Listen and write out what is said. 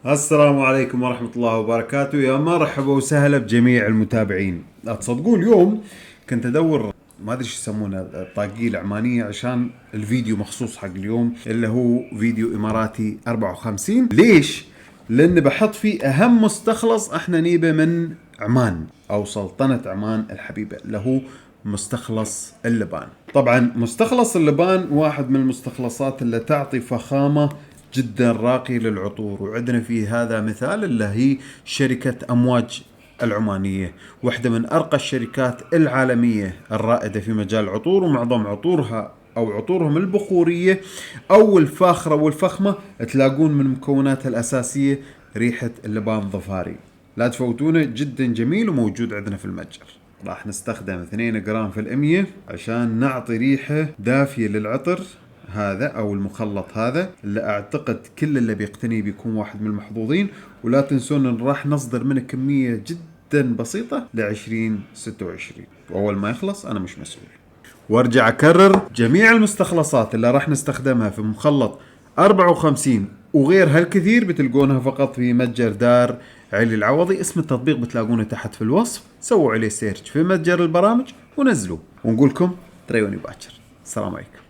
السلام عليكم ورحمة الله وبركاته، يا مرحبا وسهلا بجميع المتابعين. لا تصدقون اليوم كنت ادور ما ادري ايش يسمونه الطاقية العمانية عشان الفيديو مخصوص حق اليوم اللي هو فيديو اماراتي 54. ليش؟ لان بحط فيه اهم مستخلص احنا نيبه من عمان او سلطنة عمان الحبيبة، اللي هو مستخلص اللبان. طبعا مستخلص اللبان واحد من المستخلصات اللي تعطي فخامة جدا راقي للعطور، وعندنا في هذا مثال اللي هي شركة أمواج العمانية، واحدة من أرقى الشركات العالمية الرائدة في مجال العطور، ومعظم عطورها أو عطورهم البخورية أو الفاخرة والفخمة تلاقون من مكوناتها الأساسية ريحة اللبان ظفاري. لا تفوتونه، جدا جميل وموجود عندنا في المتجر. راح نستخدم 2 جرام في المية عشان نعطي ريحة دافية للعطر هذا او المخلط هذا، اللي اعتقد كل اللي بيقتني بيكون واحد من المحظوظين. ولا تنسون ان راح نصدر منه كمية جدا بسيطة ل2026، واول ما يخلص انا مش مسؤول. وارجع اكرر، جميع المستخلصات اللي راح نستخدمها في مخلط 54 وغير هالكثير بتلقونها فقط في متجر دار علي العوضي. اسم التطبيق بتلاقونه تحت في الوصف، سووا عليه سيرش في متجر البرامج ونزلوه، ونقولكم تريوني باكر. السلام عليكم.